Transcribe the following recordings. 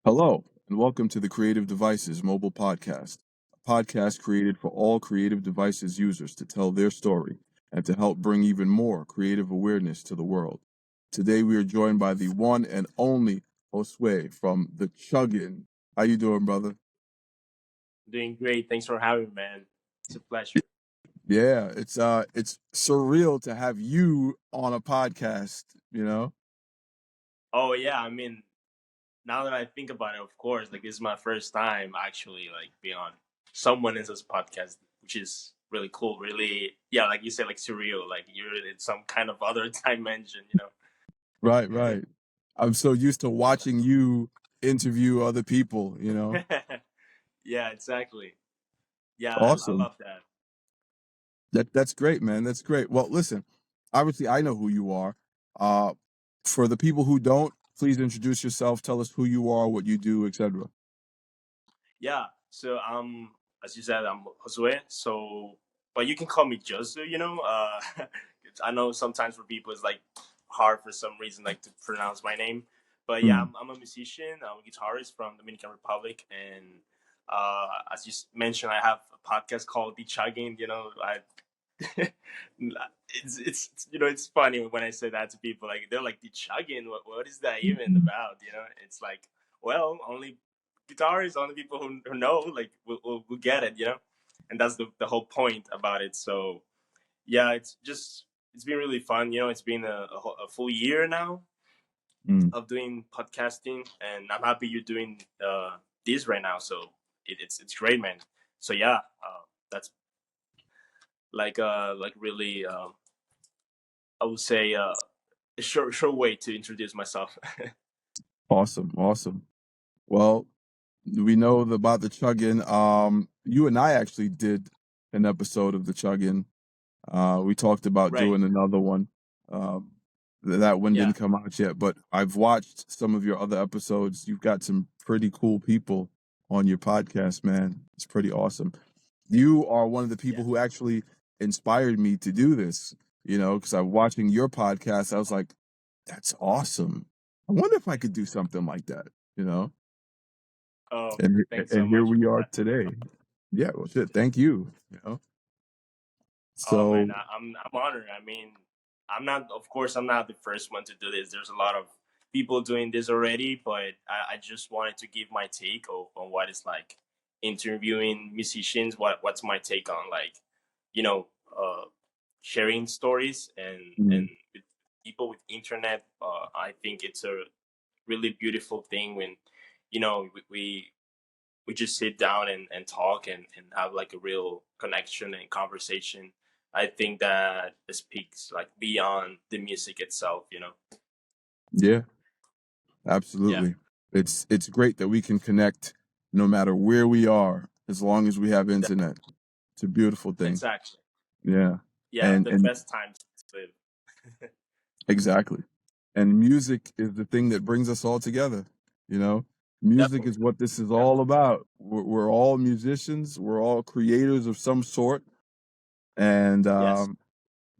Hello, and welcome to the Kreative Devices Mobile Podcast, a podcast created for all creative devices users to tell their story and to help bring even more creative awareness to the world. Today we are joined by the one and only Josue from the Chuggin. How you doing, brother? Doing great. Thanks for having me, man. It's a pleasure. Yeah, it's surreal to have you on a podcast, you know? Oh yeah, now that I think about it, of course, this is my first time actually being on someone else's podcast, which is really cool. Really, yeah, like you said, surreal. Like you're in some kind of other dimension. Right. I'm so used to watching you interview other people, you know? Yeah, exactly. Yeah, I Awesome. love that. That's great, man. That's great. Well, listen, obviously I know who you are. Uh, for the people who don't, please introduce yourself. Tell us who you are, what you do, etc. Yeah. So as you said, I'm Josue. So, but you can call me Josue. I know sometimes for people it's hard for some reason to pronounce my name. But yeah, Mm. I'm a musician. I'm a guitarist from Dominican Republic, and as you mentioned, I have a podcast called The Chuggin. It's funny when I say that to people. They're like, The Chuggin. What is that even about? It's like, well, only guitarists, only people who know will get it. And that's the whole point about it. So yeah, it's been really fun. It's been a full year now Mm. of doing podcasting, and I'm happy you're doing this right now. So it's great, man. So yeah, that's really I would say a short way to introduce myself. Awesome. Well, we know about the Chuggin. You and I actually did an episode of the Chuggin. We talked about Right. doing another one. Um, that one Yeah. didn't come out yet, but I've watched some of your other episodes. You've got some pretty cool people on your podcast, man. It's pretty awesome. You are one of the Yeah. people who actually inspired me to do this, because I'm watching your podcast. I was like, that's awesome. I wonder if I could do something like that, you know? Oh, And thanks so and here much we for are that. today. Yeah, well, shit. Thank you. Oh man, So, I'm honored. I'm not the first one to do this. There's a lot of people doing this already, but I just wanted to give my take on what it's like interviewing musicians. What's my take on you know, uh, sharing stories and mm, with people with internet. I think it's a really beautiful thing when we just sit down and talk and have a real connection and conversation. I think that speaks beyond the music itself. yeah, Yeah, absolutely. It's great that we can connect no matter where we are, as long as we have internet. It's a beautiful thing. exactly. Yeah. Yeah, And the and best times to live. exactly. And music is the thing that brings us all together, you know? Music Definitely, is what this is all definitely. about. We're all musicians, we're all creators of some sort, and Yes.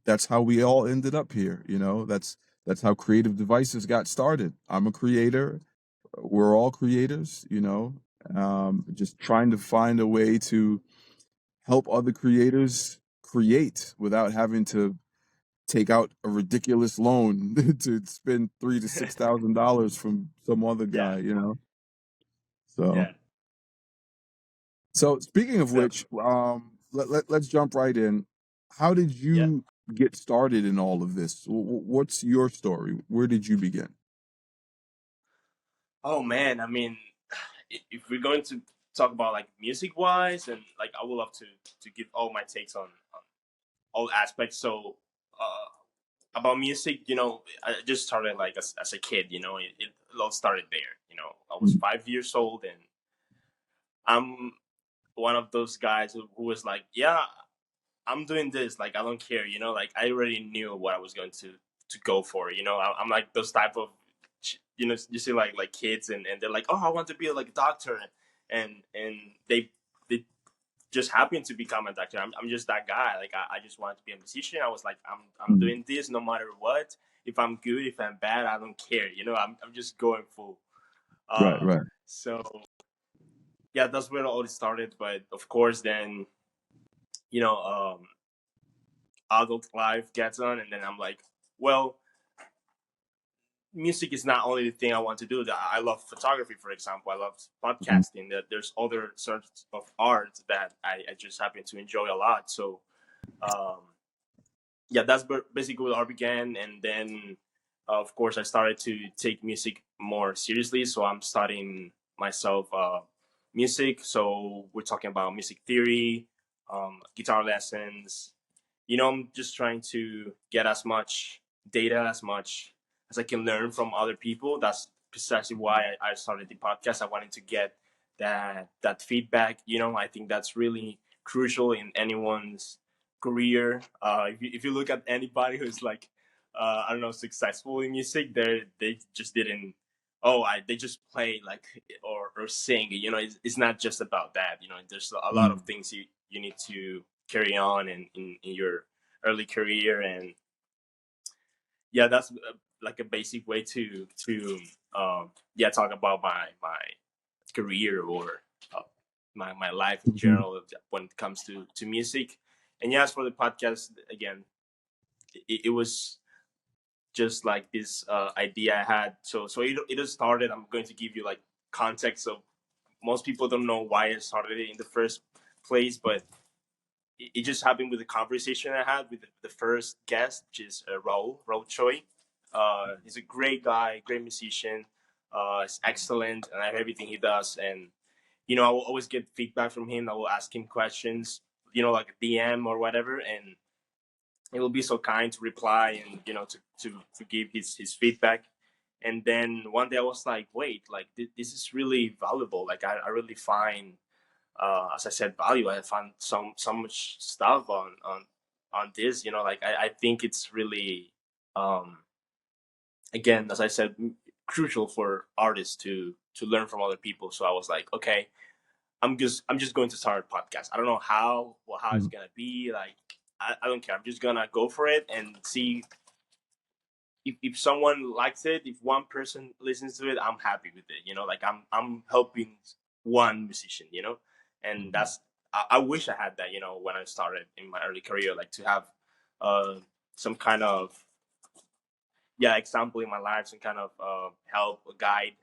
that's how we all ended up here. That's how Creative Devices got started. I'm a creator. We're all creators. Just trying to find a way to help other creators create without having to take out a ridiculous loan to spend $3,000 to $6,000 from some other Yeah, guy. So, yeah, so speaking of exactly. which, let's jump right in. How did Yeah. you get started in all of this? What's your story? Where did you begin? Oh man, if we're going to talk about music wise, and I would love to give all my takes on all aspects. So about music, I just started as a kid. It all started there. I was Mm. 5 years old, and I'm one of those guys who was like, yeah, I'm doing this. I don't care. I already knew what I was going to go for. I'm like those type of, you see like kids, and they're like, oh, I want to be like a doctor, and they just happen to become a doctor. I'm just that guy. I just wanted to be a musician. I was like, I'm Mm. doing this no matter what. If I'm good, if I'm bad, I don't care. I'm just going full. Right, Uh, right. So yeah, that's where all it started. But of course, then you know, adult life gets on, and then I'm like, well, music is not only the thing I want to do. That I love photography, for example. I love Mhm. podcasting. That there's other sorts of art that I just happen to enjoy a lot. So um, yeah, that's basically where I began, and then of course I started to take music more seriously. So I'm studying myself music. So we're talking about music theory, guitar lessons. I'm just trying to get as much data as much as I can learn from other people. That's precisely why I started the podcast. I wanted to get that feedback. I think that's really crucial in anyone's career. If you look at anybody who's like, I don't know, successful in music, they just didn't. Oh, they just play like or sing. It's not just about that. There's a lot of Mm. things you need to carry on in your early career, and yeah, that's like a basic way to talk about my career or uh, my life in Mhm. general when it comes to music. And yes, for the podcast again, it was just like this idea I had. So it has started. I'm going to give you like context. So most people don't know why I started it in the first place, but it just happened with the conversation I had with the first guest, which is Raul Choi. He's a great guy, great musician. He's excellent, and I have everything he does. And I will always get feedback from him. I will ask him questions, like a DM or whatever, and he will be so kind to reply and to give his feedback. And then one day I was like, wait, like this is really valuable. Like I really find as I said, value. I found so much stuff on this. Like I think it's really, um, again, as I said, crucial for artists to learn from other people. So I was like, okay, I'm just going to start a podcast. I don't know how it's Mhm. gonna be. Like I don't care. I'm just gonna go for it and see if someone likes it. If one person listens to it, I'm happy with it. Like I'm helping one musician. And that's I wish I had that. When I started in my early career, like to have uh, some kind of example in my life, some kind of help, a guide.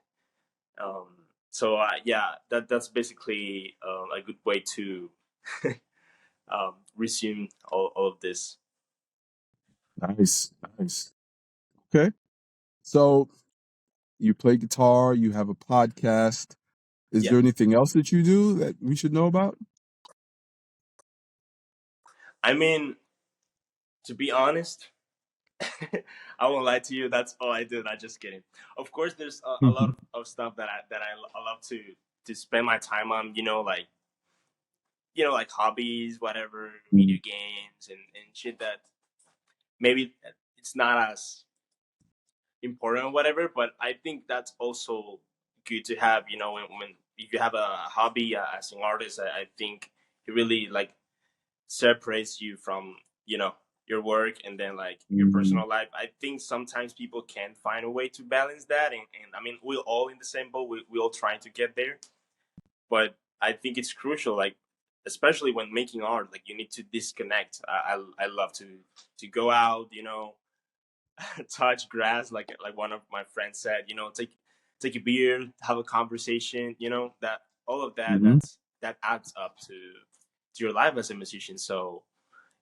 Um, so yeah, that's basically a good way to resume all of this. Nice, nice. Okay. So you play guitar, you have a podcast. Is Yeah, there anything else that you do that we should know about? I mean, to be honest, I won't lie to you. That's all I do. Not just kidding. Of course, there's a lot Mhm. of stuff that I love to spend my time on. Like like hobbies, whatever, video Mm. games and shit that maybe it's not as important or whatever. But I think that's also good to have. When if you have a hobby as an artist, I think it really like separates you from your work and then like your Mm. personal life. I think sometimes people can't find a way to balance that, and I mean we're all in the same boat. We're all trying to get there, but I think it's crucial, like especially when making art, like you need to disconnect. I love to go out, touch grass, like one of my friends said, take a beer, have a conversation, that all of that Mhm. that adds up to your life as a musician. So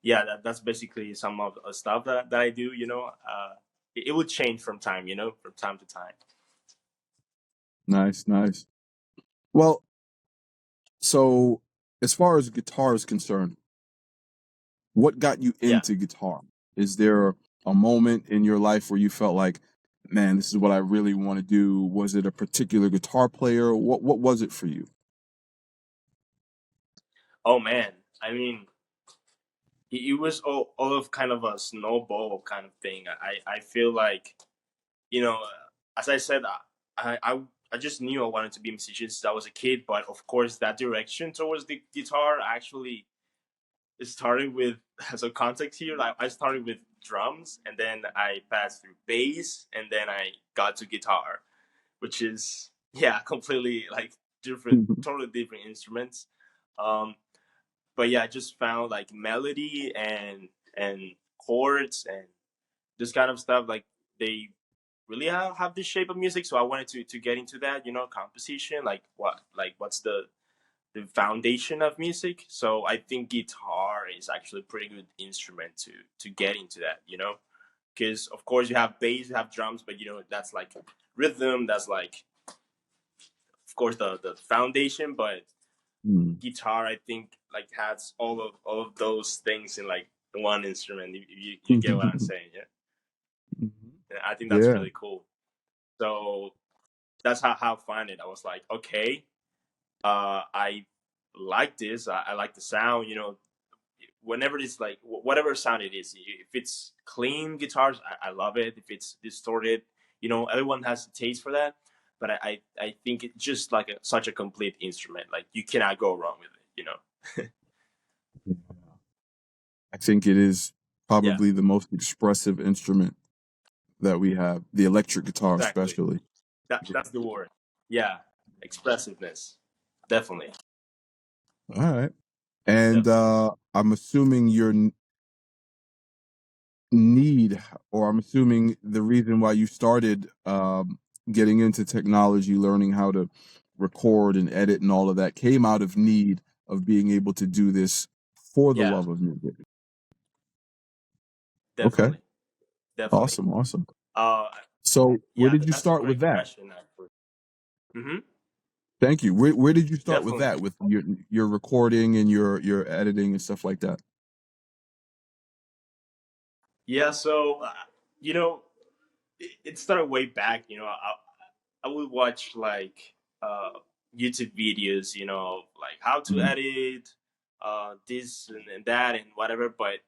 yeah, that's basically some of the stuff that I do. It would change from time, from time to time. Nice, nice. Well, so as far as guitar is concerned, what got you Yeah. into guitar? Is there a moment in your life where you felt like, man, this is what I really want to do? Was it a particular guitar player? What was it for you? Oh man, I mean, it was all of kind of a snowball kind of thing. I feel like you know, as I said, I just knew I wanted to be a musician since I was a kid. But of course, that direction towards the guitar actually started with so context here. Like I started with drums, and then I passed through bass, and then I got to guitar, which is yeah, completely like different, totally different instruments. Um, but yeah, I just found like melody and chords and this kind of stuff. Like they really have this shape of music, so I wanted to get into that. Composition, like what's the foundation of music. So I think guitar is actually a pretty good instrument to get into that. Because of course you have bass, you have drums, but that's like rhythm. That's like, of course, the foundation. But Mm. guitar, I think, like has all of those things in like one instrument. If you get what I'm saying, yeah. And I think that's Yeah. really cool. So that's how I find it. I was like, okay, I like this. I like the sound. Whenever it's like whatever sound it is, if it's clean guitars, I love it. If it's distorted, everyone has a taste for that. But I think it's just like such a complete instrument. Like you cannot go wrong with it. I think it is Yeah, probably the most expressive instrument that we have, the electric guitar exactly. especially. That's the word. Yeah, expressiveness. Definitely, All right. And definitely. I'm assuming your need, or I'm assuming the reason why you started getting into technology, learning how to record and edit and all of that, came out of need of being able to do this for the Yeah, love of music. Okay. definitely, definitely. Awesome. Awesome. Uh, So where yeah, did you that's a start with great that? question. Actually. Mm-hmm. Thank you. Where did you start with Definitely. that? With your recording and your editing and stuff like that? Yeah. So you know, it started way back. I would watch like YouTube videos. Like how to Mm, edit this and that and whatever. But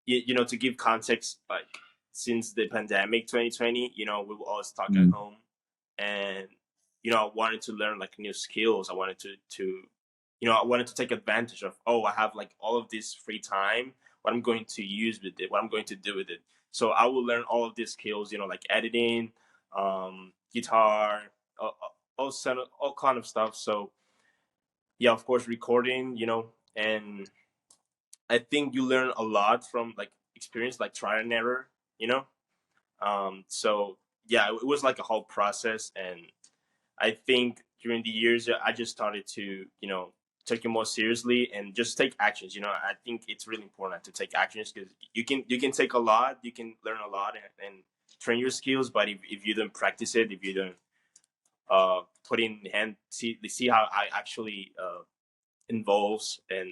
to give context, like since the pandemic 2020, we were all stuck at mm, home, and I wanted to learn like new skills. I wanted to take advantage of, oh, I have like all of this free time. What I'm going to use with it, what I'm going to do with it. So I will learn all of these skills, like editing, guitar, all kind of stuff. So yeah, of course, recording, and I think you learn a lot from like experience, like trial and error, you know. So yeah, it was like a whole process, and I think during the years I just started to take it more seriously and just take actions. I think it's really important to take actions because you can take a lot, you can learn a lot and train your skills, but if you don't practice it, if you don't put in hand, see how I actually involves and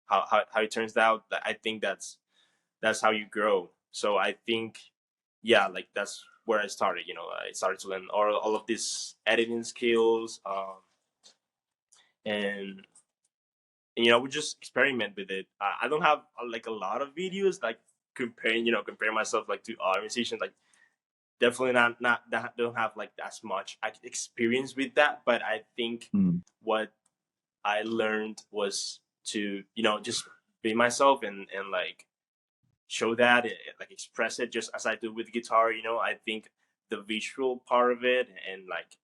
how it turns out, I think that's how you grow. So I think, yeah, like that's where I started. I started to learn all of these editing skills, and we just experiment with it. I don't have like a lot of videos like comparing myself like to other musicians. Like definitely not that don't have like as much experience with that. But I think mm, what I learned was to just be myself and like show that, like express it just as I do with guitar. I think the visual part of it and like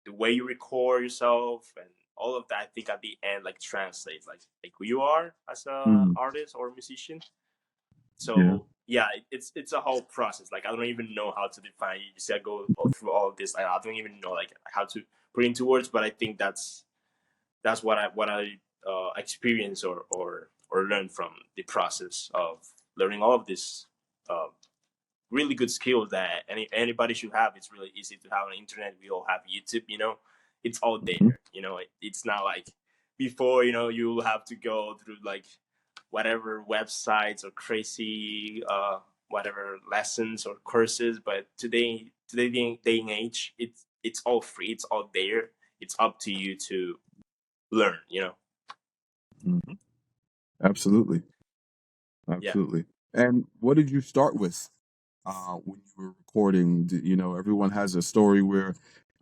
the way you record yourself and all of that, I think at the end like translates like who you are as a mm. artist or musician. Yeah. So yeah, it's a whole process. Like I don't even know how to define it. You see, I go through all of this. I don't even know like how to put it into words, but I think that's what I experience or learn from the process of learning all of this uh, really good skills that anybody should have. It's really easy to have on the internet. We all have YouTube. It's all Mhm. there. It's not like before. You'll have to go through like whatever websites or crazy whatever lessons or courses. But today day and age, it's all free. It's all there. It's up to you to learn. Mhm. Absolutely. Yeah. Absolutely. And what did you start with when you were recording? Everyone has a story where,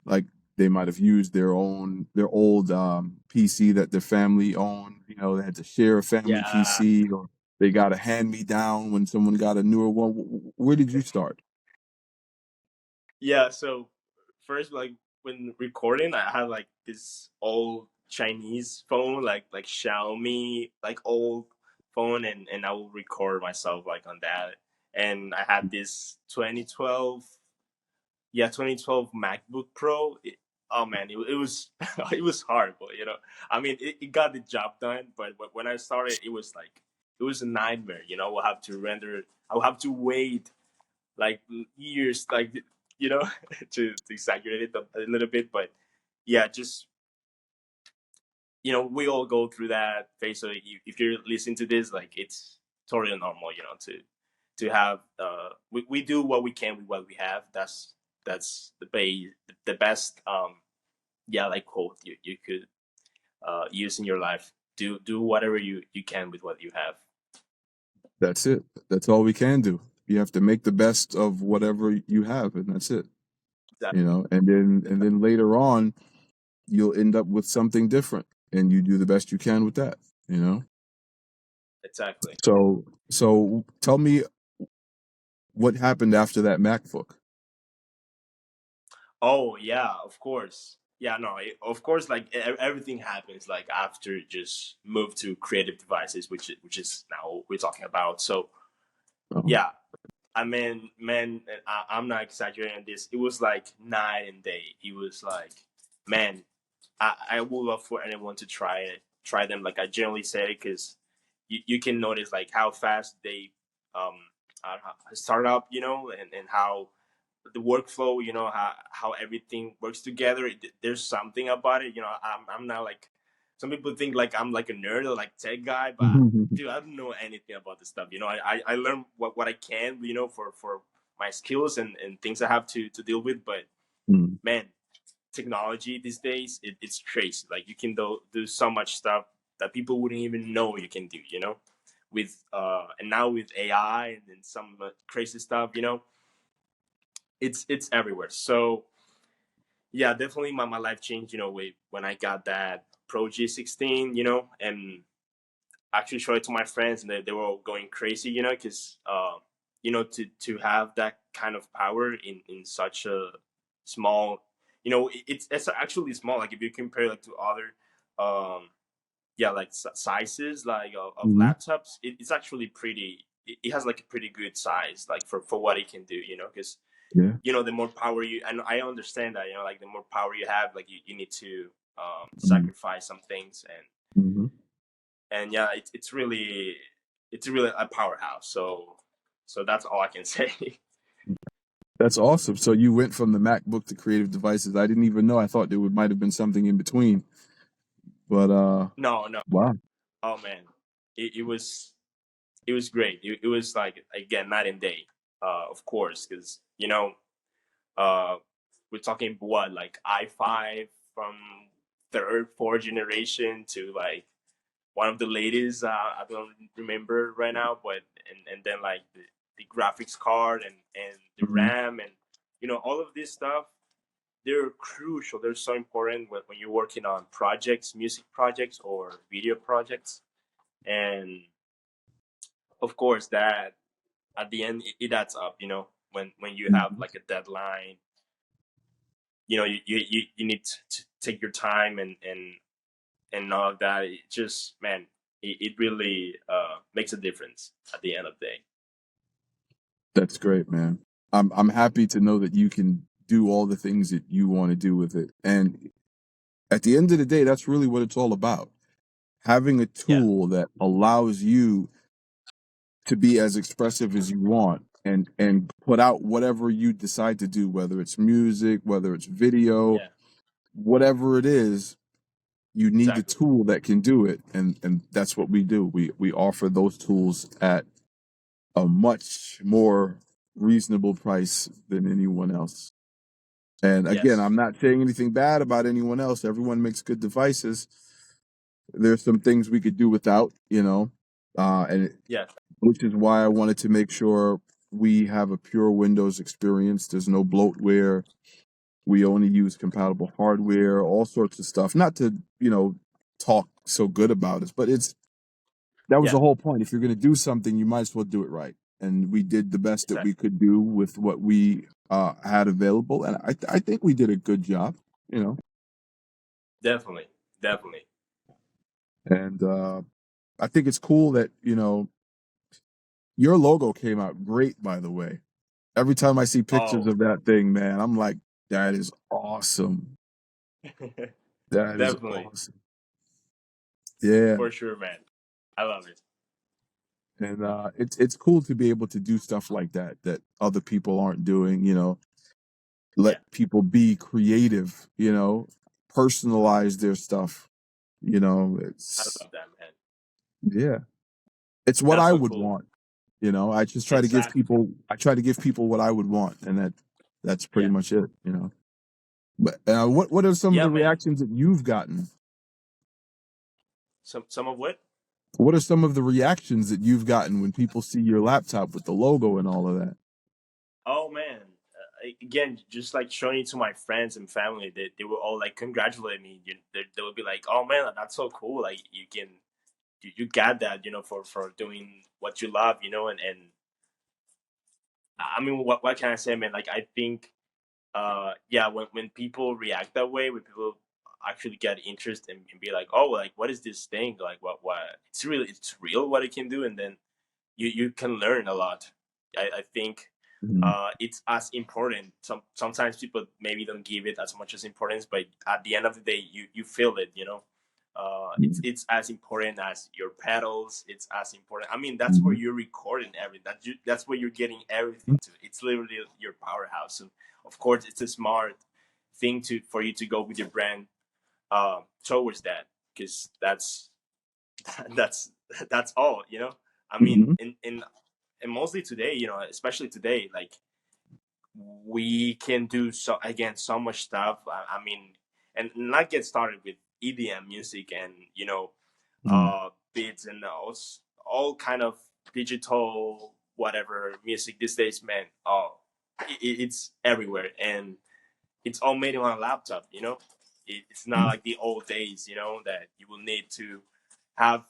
like, they might have used their old PC that their family owned. They had to share a family Yeah. PC, or they got a hand me down when someone got a newer one. Where did you start? Yeah. So first, like when recording, I had like this old Chinese phone, like Xiaomi, like old phone, and I will record myself like on that. And I had this 2012, yeah, 2012 MacBook Pro. Oh man, it was it was horrible. You know, I mean, it got the job done, but when I started, it was like it was a nightmare. You know, we'll have to render. I'll have to wait like years, like you know, to exaggerate it a little bit, but yeah, just we all go through that phase. So if you're listening to this, like it's totally normal, to have we do what we can with what we have. That's the best yeah, like quote you could use in your life. Do whatever you can with what you have. That's it. That's all we can do. You have to make the best of whatever you have, and that's it. That, You know, and then later on, you'll end up with something different, and you do the best you can with that. You know. exactly. So tell me what happened after that MacBook. Oh yeah, of course. Yeah, no, of course. Like everything happens like after just move to Creative Devices, which is now what we're talking about. So Oh. yeah, I mean, man, I'm not exaggerating this. It was like night and day. It was like, man, I would love for anyone to try them. Like I generally say, because you can notice like how fast they start up, and how the workflow, how everything works together. There's something about it. I'm not like some people think like I'm like a nerd or like tech guy, but dude, I don't know anything about this stuff. I learn what I can, for my skills and things I have to deal with. But Mm. man, technology these days, it's crazy. Like you can do so much stuff that people wouldn't even know you can do. With and now with AI and some crazy stuff. It's everywhere. So yeah, definitely my life changed. When I got that Pro G16. And actually showed it to my friends, and they were all going crazy. Because to have that kind of power in such a small, it's actually small. Like if you compare like to other, yeah, like sizes like of Mhm. laptops, it's actually pretty. It has like a pretty good size, like for what it can do. Because Yeah. the more power you, and I understand that, like the more power you have, like you need to Mhm. sacrifice some things, Mhm. and yeah, it's really a powerhouse. So that's all I can say. That's awesome. So you went from the MacBook to Creative Devices. I didn't even know. I thought there might have been something in between. But No, no. wow. Oh man, it was great. It was like, again, night and day. Of course, because uh we're talking what, like i5 from third, fourth generation to like one of the latest. I don't remember right now, but and then like the graphics card and the Mhm. RAM, and all of this stuff. They're crucial. They're so important when you're working on projects, music projects or video projects, and of course that at the end it adds up. When you have Mhm. like a deadline, you need to take your time and all of that. It just, man, it really makes a difference at the end of the day. That's great, man. I'm happy to know that you can do all the things that you want to do with it. And at the end of the day, that's really what it's all about. Having a Yeah, tool that allows you to be as expressive as you want and put out whatever you decide to do, whether it's music, whether it's video, yeah, whatever it is, you need the exactly. tool that can do it. And that's what we do. We offer those tools at a much more reasonable price than anyone else. And again, Yes. I'm not saying anything bad about anyone else. Everyone makes good devices. There's some things we could do without, and Yeah. which is why I wanted to make sure we have a pure Windows experience. There's no bloatware. We only use compatible hardware, all sorts of stuff. Not to, talk so good about us, but that was Yeah. the whole point. If you're going to do something, you might as well do it right. and we did the best that we Exactly. could do with what we had available, and I think we did a good job, you know. Definitely. Definitely. And I think it's cool that your logo came out great. By the way, every time I see pictures Oh, of that thing, man, I'm like, that is awesome. That is definitely. awesome. Yeah, For sure, man. I love it. and it's cool to be able to do stuff like that other people aren't doing. Let Yeah. people be creative. Personalize their stuff. I It's love that, man. yeah, it's what That's I so would cool. want. I just try to give Exactly. people. I try to give people what I would want, and that's pretty Yeah. much it. But what are some of Yeah, the man. reactions that you've gotten? Some of what? What are some of the reactions that you've gotten when people see your laptop with the logo and all of that? Oh man. Again, just like showing it to my friends and family, they were all like congratulate me. They would be like, "Oh man, that's so cool! Like you got that, for doing what you love, and I mean, what can I say, man? Like I think, yeah, when people react that way, when people actually get interest and be like, oh, like what is this thing? Like what? It's real what it can do, and then you can learn a lot. I think Mhm. it's as important. Sometimes people maybe don't give it as much as importance, but at the end of the day, you feel it. It's as important as your pedals. It's as important. I mean, that's where Mhm. you're recording everything. That's where you're getting everything to. It's literally your powerhouse. So of course, it's a smart thing for you to go with your brand towards that, because that's that's all. I mean, Mhm. and mostly today, especially today, like we can do so much stuff. I mean, and not get started with EDM music and Mhm. beats and all kind of digital whatever music these days, man. Oh, it's everywhere, and it's all made on a laptop. It's not Mhm. like the old days, that you will need to have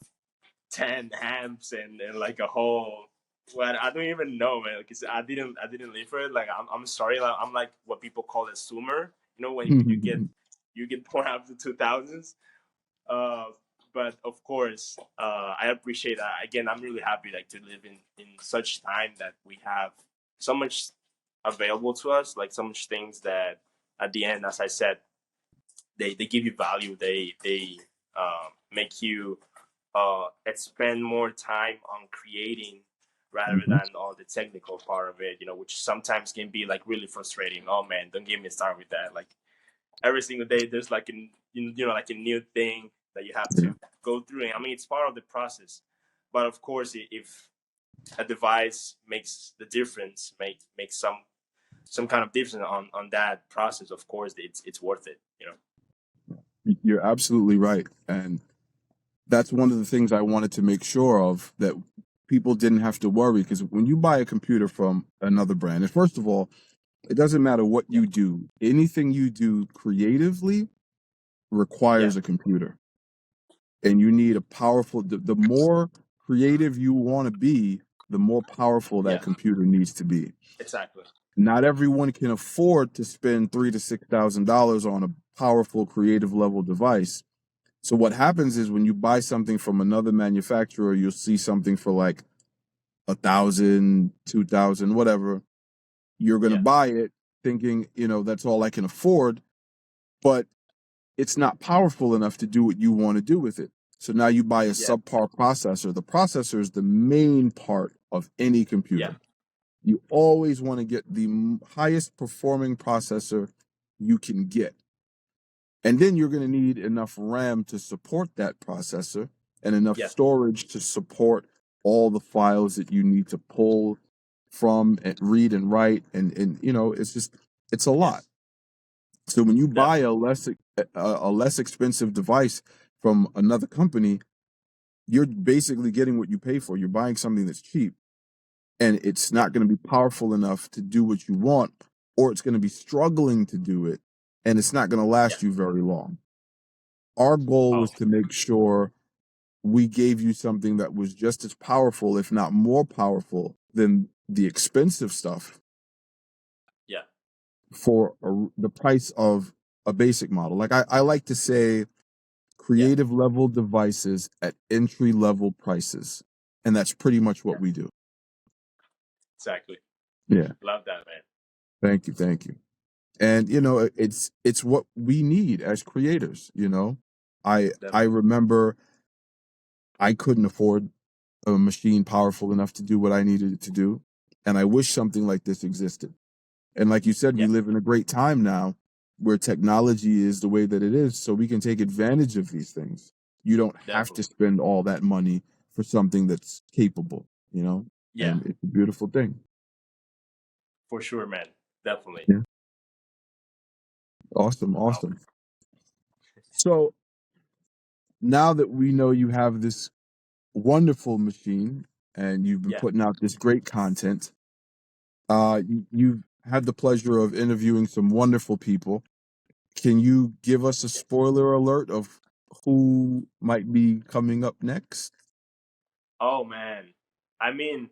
10 amps and like a whole, well, I don't even know, man, because I didn't live for it. Like I'm sorry, like, I'm like what people call a zoomer, when you get born after 2000s. uh but of course, I appreciate that. Again, I'm really happy like to live in such time that we have so much available to us, like so much things that at the end, as I said, they give you value. They make you spend more time on creating rather Mhm. than all the technical part of it, which sometimes can be like really frustrating. Oh man, don't get me started with that. Like every single day, there's like like a new thing that you have Yeah. to go through. And I mean, it's part of the process. But of course, if a device makes the difference, make some kind of difference on that process, of course, it's worth it. You're absolutely right, and that's one of the things I wanted to make sure of, that people didn't have to worry, because when you buy a computer from another brand, and first of all, it doesn't matter what Yeah, you do. Anything you do creatively yeah, requires a computer, and you need a powerful. The more creative you want to be, the more powerful that yeah, computer needs to be. exactly. Not everyone can afford to spend $3,000 to $6,000 on a powerful creative level device. So what happens is, when you buy something from another manufacturer, you'll see something for like 1,000, 2,000, whatever. You're gonna Yeah, buy it thinking, that's all I can afford, but it's not powerful enough to do what you want to do with it. So now you buy a yeah, subpar processor. The processor is the main part of any yeah, computer. You always want to get the highest performing processor you can get. And then you're going to need enough RAM to support that processor, and enough yeah, storage to support all the files that you need to pull from and read and write. And it's a lot. yes, So when you buy definitely. a less expensive device from another company, you're basically getting what you pay for. You're buying something that's cheap, and it's Yeah, not going to be powerful enough to do what you want, or it's going to be struggling to do it, and it's not going to yeah. last you very long. Our goal Oh, was to make sure we gave you something that was just as powerful, if not more powerful, than the expensive stuff Yeah. for the price of a basic model. Like I like to say Yeah. creative level devices at entry level prices. And that's pretty much what we do. Exactly. Yeah. Love that, man. Thank you. Thank you. And it's what we need as creators, I Definitely. remember I couldn't afford a machine powerful enough to do what I needed it to do, and I wish something like this existed. And like you said, we Yeah. live in a great time now where technology is the way that it is, so we can take advantage of these things. You don't have to Definitely. spend all that money for something that's capable, Yeah. and it's a beautiful thing. For sure, man. Definitely. Yeah. Awesome, Oh, awesome. So now that we know you have this wonderful machine and you've been yeah. putting out this great content, you've had the pleasure of interviewing some wonderful people. Can you give us a Yeah. spoiler alert of who might be coming up next? Oh man. I mean,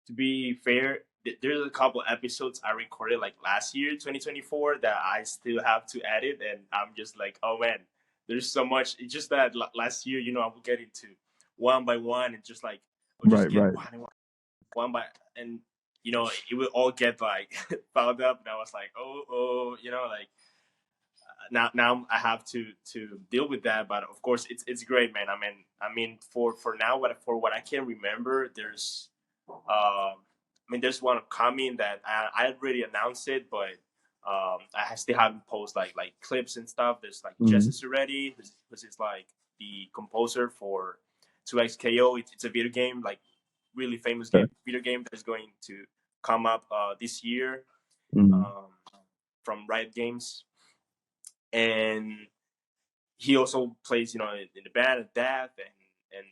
to be fair, there's a couple episodes I recorded like last year, 2024, that I still have to edit, and I'm just like, oh man, there's so much. It's just that last year, I would get into one by one, and just like I would just Right, get right. one by, and it would all get like piled up, and I was like, oh, like now I have to deal with that. But of course, it's great, man. I mean, for now, what I can remember, there's one coming that I already announced it, but I still haven't posted like clips and stuff. There's like Mhm. Jesse already, who's is like the composer for 2XKO. It's a video game, like really famous Okay. video game that is going to come up this year, Mhm. um, from Riot Games, and he also plays, in the band at Death, and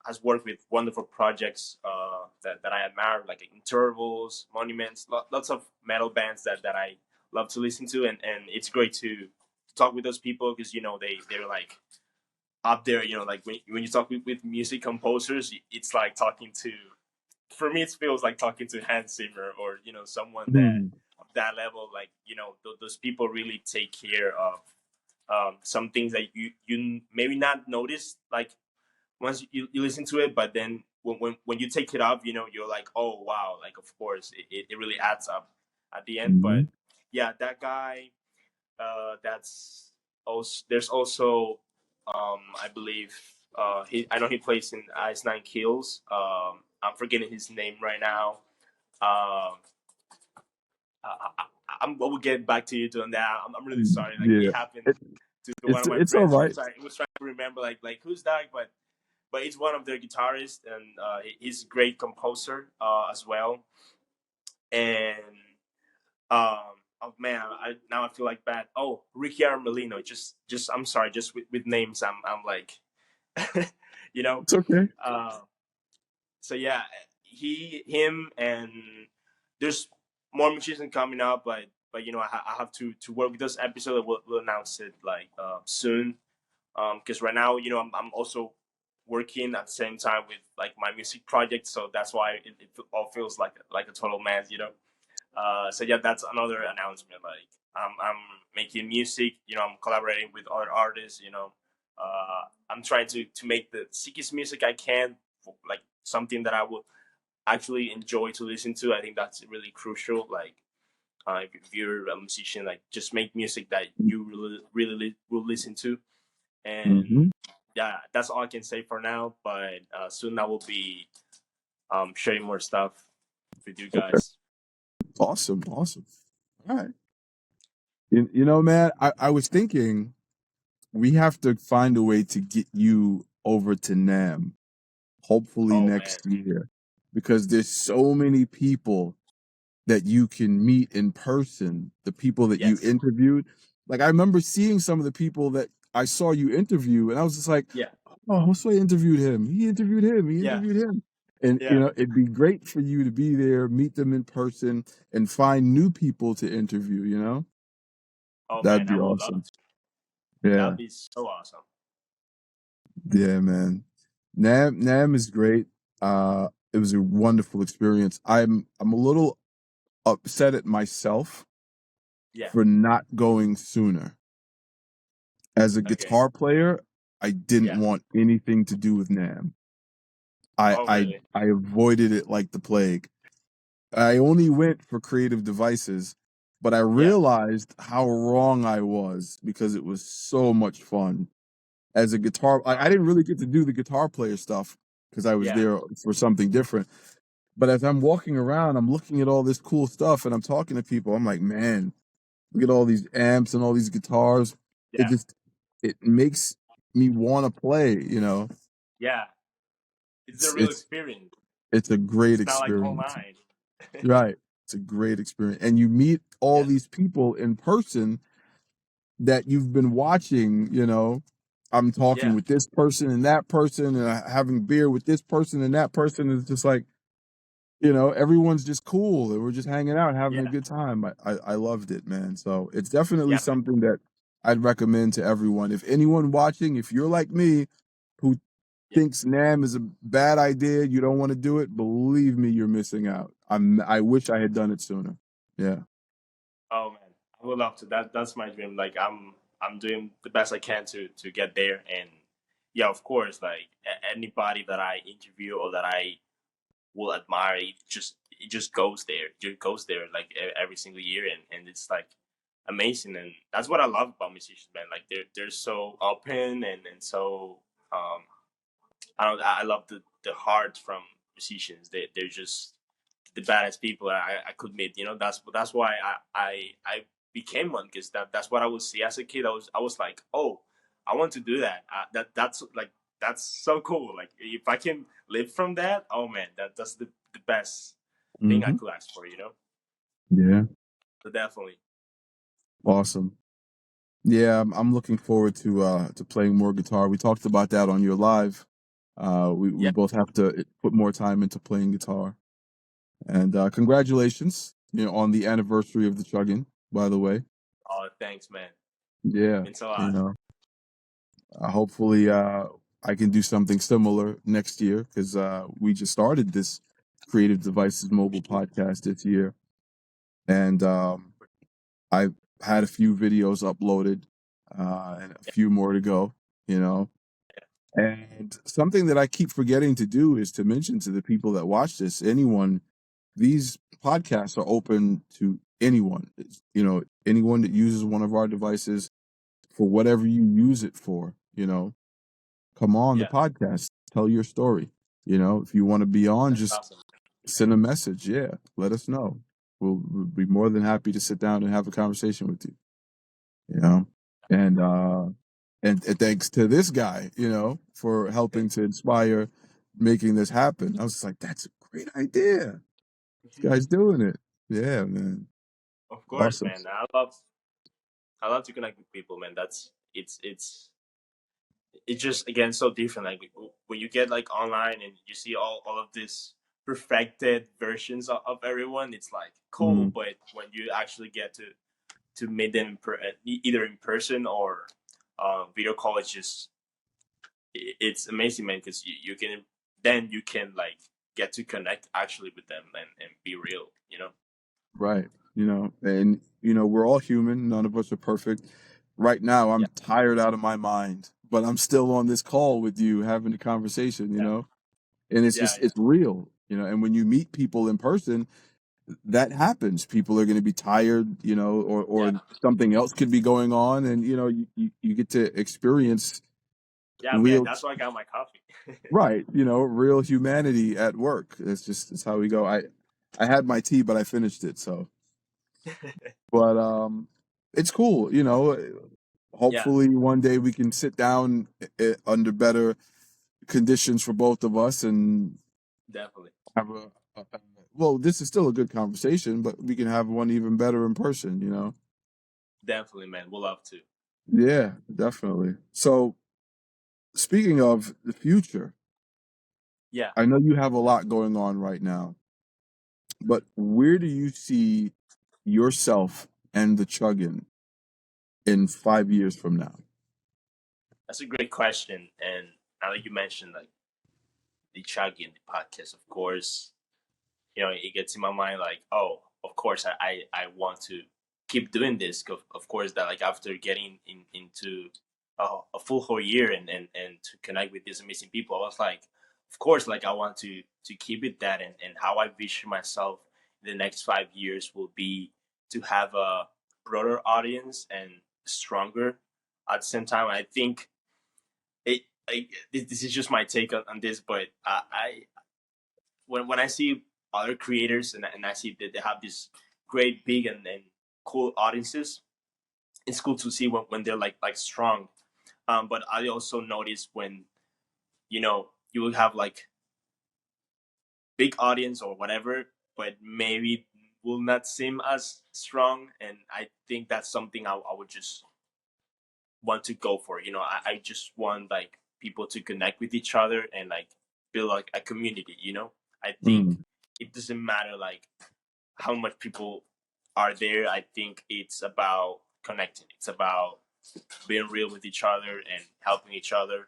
has worked with wonderful projects that I admire, like Intervals, Monuments, lots of metal bands that I love to listen to, and it's great to talk with those people because they're like up there, like when you talk with music composers, it's like talking to, for me it feels like talking to Hans Zimmer, or someone that Mhm. of that level, like those people really take care of some things that you maybe not notice, like once you listen to it, but then when you take it up, you're like, oh wow, like of course it really adds up at the end. But Mhm. yeah, that guy, that's also, there's also, I believe, I know he plays in Ice Nine Kills. I'm forgetting his name right now. um I will get back to you on that. I'm really sorry. Like it Yeah. happened It, to one it's of my it's all friends. He right. was like, he was trying to remember like who's that, but it's one of their guitarists, and he's a great composer as well. And oh man, I feel like bad. Oh, Ricky Armelino. Just I'm sorry. Just with names, I'm like, you know. It's okay. Uh, so yeah, him, and there's more musicians coming up, but I have to work with this episode. We'll announce it like soon, because right now I'm also working at the same time with like my music project, so that's why it all feels like a total mess. So yeah, that's another announcement. Like I'm making music. I'm collaborating with other artists. I'm trying to make the sickest music I can, like something that I would actually enjoy to listen to. I think that's really crucial. Like if you're a musician, like just make music that you really will listen to. And Hmm. yeah, that's all I can say for now. But soon I will be sharing more stuff with you Okay. guys. Awesome. Awesome. All right. Man, I was thinking we have to find a way to get you over to NAM, hopefully Oh man, next year, because there's so many people that you can meet in person, the people that you yes, interviewed. Like I remember seeing some of the people that I saw you interview, and I was just like, yeah, "Oh, Josue interviewed him. He interviewed him. He yeah, interviewed him." And yeah. it'd be great for you to be there, meet them in person, and find new people to interview. Oh That'd man, be I would love awesome. to. Yeah, That'd be so awesome. yeah, man. Nam is great. it was a wonderful experience. I'm a little upset at myself Yeah. for not going sooner. As a Okay. guitar player, I didn't Yeah. want anything to do with NAMM. Oh, really? I avoided it like the plague. I only went for Creative Devices, but I Yeah. realized how wrong I was because it was so much fun. As a guitar, I didn't really get to do the guitar player stuff because I was Yeah. there for something different. But as I'm walking around, I'm looking at all this cool stuff and I'm talking to people. I'm like, man, look at all these amps and all these guitars. It Yeah. just it makes me want to play, you know. Yeah. It's a It's real it's experience. it's a great It's not like experience. online. Right. It's a great experience. And you meet all Yeah. these people in person that you've been watching, you know. I'm talking Yeah. with this person and that person and having beer with this person and that person. It's just like, you know, everyone's just cool and we're just hanging out, having a Yeah. good time. I loved it, man. So it's definitely Yeah, man. something that I'd recommend to everyone. If anyone watching, if you're like me, who Yeah. thinks NAM is a bad idea, you don't want to do it, believe me, you're missing out. I wish I had done it sooner. Yeah. Oh man, I would love to. That's my dream. Like I'm doing the best I can to get there. And yeah, of course, like anybody that I interview or that I will admire, it just goes there. It just goes there like every single year, and it's like amazing. And that's what I love about musicians, man. Like they're so open and so I love the heart from musicians. They're just the baddest people I could meet. You know, that's why I became one, because that's what I would see as a kid. I was like, oh, I want to do that. That's so cool. Like if I can live from that, oh man, that's the best thing I Hmm. could ask for. You know, Yeah. so definitely. Awesome. Yeah, I'm looking forward to playing more guitar. We talked about that on your live. We Yeah. both have to put more time into playing guitar. And congratulations, you know, on the anniversary of the Chuggin, by the way. Oh, thanks, man. Yeah, Means a you lot. know, hopefully I can do something similar next year because we just started this Creative Devices Me Mobile too. Podcast this year, and I've had a few videos uploaded and a few more to go. You know, and something that I keep forgetting to do is to mention to the people that watch this, anyone, these podcasts are open to anyone. You know, anyone that uses one of our devices for whatever you use it for, you know, come on the Yeah, podcast, tell your story. You know, if you want to be on, that's just awesome. send a message. Yeah, let us know. We'll be more than happy to sit down and have a conversation with you. You know, and and thanks to this guy, you know, for helping to inspire making this happen. I was like, that's a great idea. This guy's doing it. Yeah, man. Of course, Awesome. man. I love to connect with people, man. That's it's just again so different. Like when you get like online and you see all of these perfected versions of everyone, it's like cool. Mm, But when you actually get to meet them either in person or video call, it's just it's amazing, man. Because you can then you can like get to connect actually with them and be real. You know? right. You know, and you know, we're all human. None of us are perfect. Right now, Yeah, I'm tired out of my mind, but I'm still on this call with you having a conversation, you yeah, know? And it's yeah, just yeah, it's real, you know, and when you meet people in person, that happens. People are going to be tired, you know, yeah, or something else could be going on, and you know, you get to experience yeah, man. real, That's why I got my coffee. right, you know, real humanity at work. It's how we go. I had my tea, but I finished it, so but it's cool, you know. Yeah, Hopefully one day we can sit down under better conditions for both of us and definitely, have well, this is still a good conversation, but we can have one even better in person, you know. definitely, man. We'll love to. Yeah, definitely. So, speaking of the future, Yeah, I know you have a lot going on right now, but where do you see yourself and the Chuggin in 5 years from now? that's a great question. And now that you mentioned, like the Chuggin, the podcast, of course, it gets in my mind like, oh, of course, I want to keep doing this. Of course, that like after getting into a full whole year and to connect with these amazing people, I was like, of course, like I want to keep it that, and how I vision myself in the next 5 years will be to have a broader audience and stronger. At the same time, I think this is just my take on this, but when I see other creators and I see that they have this great big and cool audiences, it's cool to see when they're like strong. But I also notice when you will have like big audience or whatever, but maybe will not seem as strong, and I think that's something I would just want to go for. I just want like people to connect with each other and like build like a community. I think Mm. it doesn't matter like how much people are there. I think it's about connecting. It's about being real with each other and helping each other.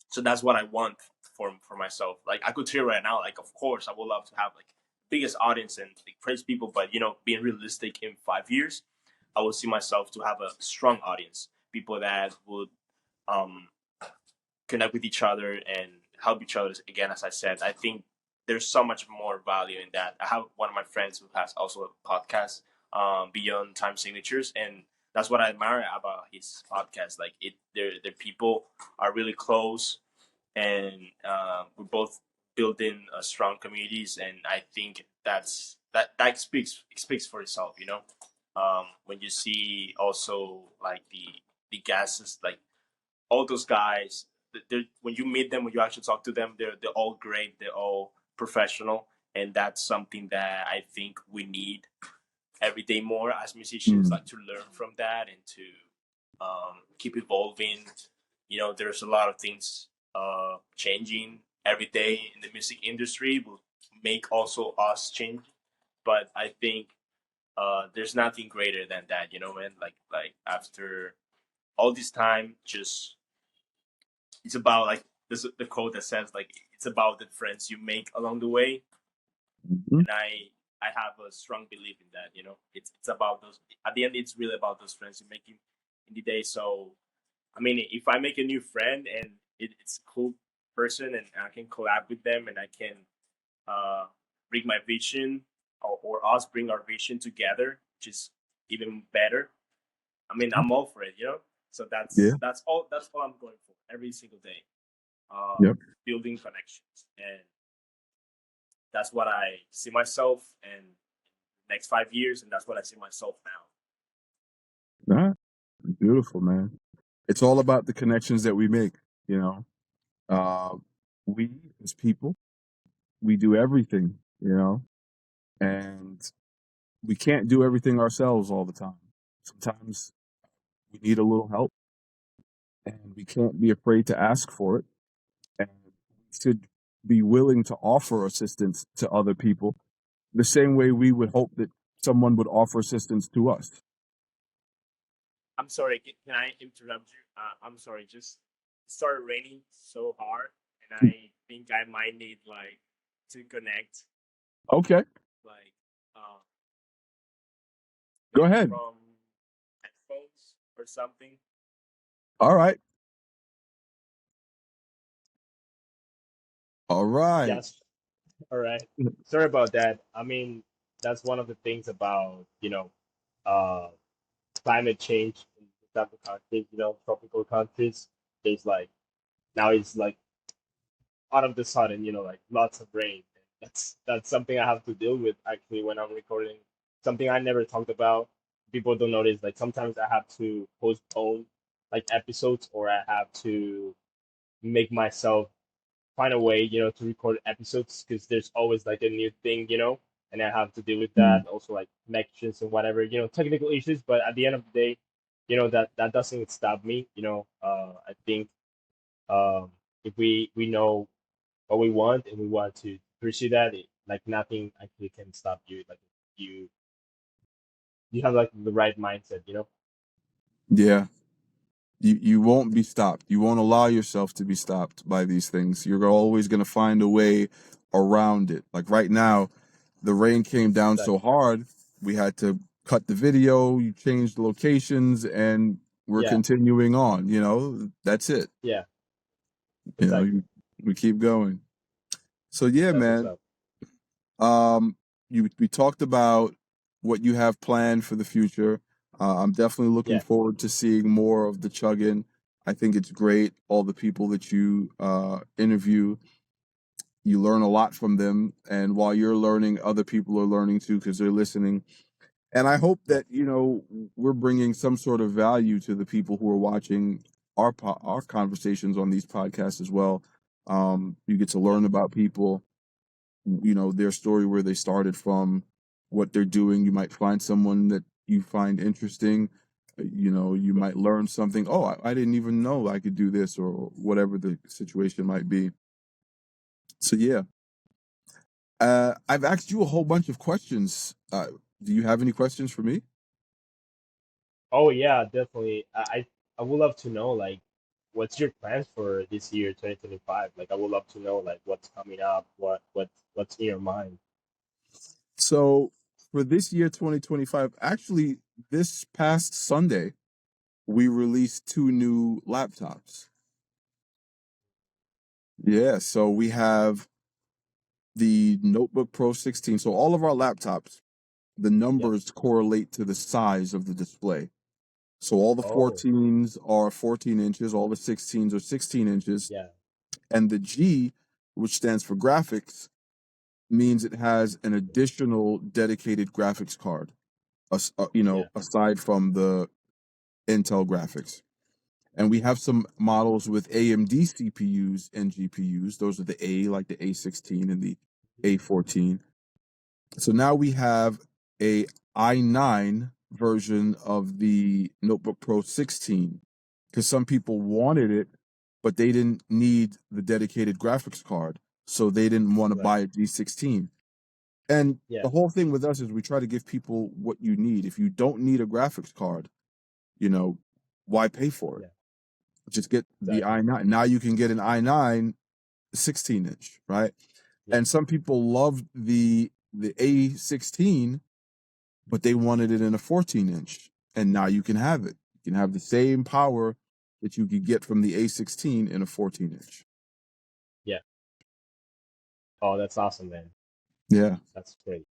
So that's what I want for myself. Like I could hear right now, like of course I would love to have like biggest audience and like praise people, but being realistic, in 5 years, I will see myself to have a strong audience, people that would um connect with each other and help each other. Again, as I said, I think there's so much more value in that. I have one of my friends who has also a podcast, Beyond Time Signatures, and that's what I admire about his podcast. Like their people are really close, and we're both building strong communities, and I think that speaks for itself. When you see also like the gases, like all those guys, when you meet them, when you actually talk to them, they're all great. They're all professional, and that's something that I think we need every day more as musicians, Mm. like to learn from that and to keep evolving. There's a lot of things changing every day in the music industry. Will make also us change, but I think there's nothing greater than that. Man. Like after all this time, just it's about like this the quote that says like it's about the friends you make along the way, Mhm. and I have a strong belief in that. It's about those. At the end, it's really about those friends you make in the day. So I mean, if I make a new friend and it's a cool person and I can collab with them and I can uh, bring my vision, or us bring our vision together, which is even better. I mean, I'm all for it. So Yeah. that's all I'm going for every single day. Uh, Yep. Building connections, and that's what I see myself in the next 5 years, and that's what I see myself now. Ah, beautiful, man. It's all about the connections that we make. You know, uh, we as people, we do everything. And we can't do everything ourselves all the time. Sometimes we need a little help, and we can't be afraid to ask for it. And we should be willing to offer assistance to other people the same way we would hope that someone would offer assistance to us. I'm sorry, can I interrupt you? I'm sorry, just it started raining so hard, and I think I might need like to connect, Okay, like uh, go maybe ahead. from headphones or something. All right. All right. Yes. All right. Sorry about that. I mean, that's one of the things about uh, climate change in the type of countries, tropical countries. There's like now it's like out of the sudden, like lots of rain. That's something I have to deal with actually when I'm recording. Something I never talked about. People don't notice. Like sometimes I have to postpone like episodes, or I have to make myself find a way, to record episodes because there's always like a new thing, and I have to deal with Mm. that. Also like connections and whatever, technical issues. But at the end of the day, that doesn't stop me. I think um, if we know what we want and we want to pursue that, like nothing actually can stop you. Like you have like the right mindset. Yeah. You won't be stopped. You won't allow yourself to be stopped by these things. You're always going to find a way around it. Like right now, the rain came down so Exactly. hard, we had to cut the video, you changed the locations, and we're Yeah. continuing on. You know, that's it. Yeah. You know, Exactly. we keep going. So yeah, That's what's man. up. We talked about what you have planned for the future. I'm definitely looking Yeah. forward to seeing more of the Chuggin. I think it's great. All the people that you interview, you learn a lot from them, and while you're learning, other people are learning too because they're listening. And I hope Yeah. that we're bringing some sort of value to the people who are watching our conversations on these podcasts as well. You get to Yeah. learn about people, their story, where they started from, what they're doing. You might find someone that you find interesting. You Yeah. might learn something. Oh, I didn't even know I could do this, or whatever the situation might be. So yeah, I've asked you a whole bunch of questions. Do you have any questions for me? Oh yeah, definitely. I would love to know like what's your plans for this year, 2025? Like I would love to know like what's coming up, what's in your mind. So for this year, 2025, actually, this past Sunday, we released two new laptops. Yeah, so we have the Notebook Pro 16. So all of our laptops, the Yeah. numbers correlate to the size of the display. So all the Oh, 14s are 14 inches, all the 16s are 16 inches, yeah. and the G, which stands for graphics, means it has an additional dedicated graphics card, Yeah. aside from the Intel graphics. And we have some models with AMD CPUs and GPUs. Those are the A, like the A16 and the A14. So now we have a i9 version of the Notebook Pro 16, because some people wanted it, but they didn't need the dedicated graphics card, so they didn't want to Right. buy a G16. And Yeah. the whole thing with us is we try to give people what you need. If you don't need a graphics card, you know, why pay for it? Yeah. Just get the Exactly. i9. Now you can get an i9 16-inch, right? Yeah. And some people loved the A16, but they wanted it in a 14-inch. And now you can have it. You can have the same power that you could get from the A16 in a 14-inch. Yeah. Oh, that's awesome, man. Yeah. That's great.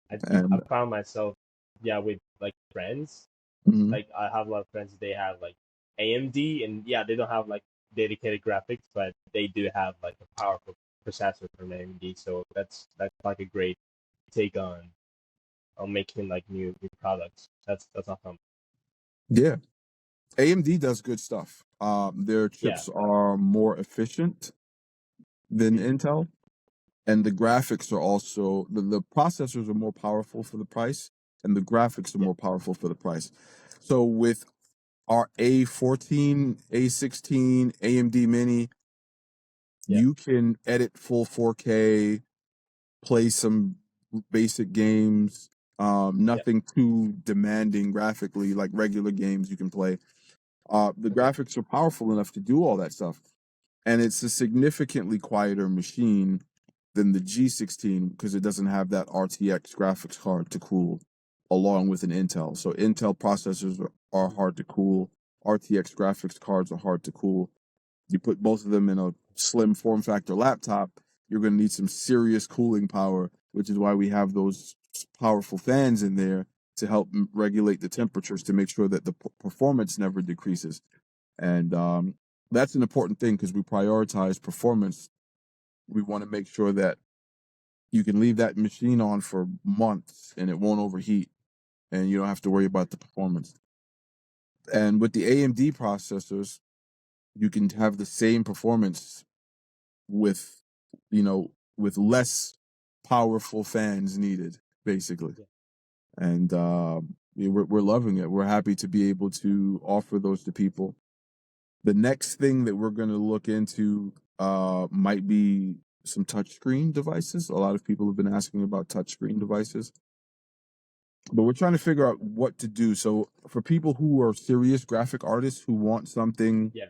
I And found myself, yeah, with like friends. mhm. Like I have a lot of friends. They have like AMD, and yeah, they don't have like dedicated graphics, but they do have like a powerful processor from AMD. So that's like a great take on making like new products. That's awesome. Yeah, AMD does good stuff. Their Yeah. chips are more efficient than Mhm. Intel, and the graphics are also the processors are more powerful for the price, and the graphics are Yeah. more powerful for the price. So with our A14, A16, AMD Mini, Yeah. you can edit full 4K, play some basic games, Yeah. nothing too demanding graphically like regular games you can play. The Okay. graphics are powerful enough to do all that stuff. And it's a significantly quieter machine than the G16 because it doesn't have that RTX graphics card to cool along with an Intel. So Intel processors are hard to cool. RTX graphics cards are hard to cool. You put both of them in a slim form factor laptop, you're going to need some serious cooling power, which is why we have those powerful fans in there to help regulate the Yeah. temperatures to make sure that the performance never decreases. And that's an important thing because we prioritize performance. We want to make sure that you can leave that machine on for months and it won't overheat and you don't have to worry about the performance. And with the AMD processors, you can have the same performance with, with less powerful fans needed, basically. Yeah. And we're loving it. We're happy to be able to offer those to people. The next thing that we're going to look into might be some touchscreen devices. A lot of people have been asking about touchscreen devices. but we're trying to figure out what to do. So for people who are serious graphic artists who want something, Yeah.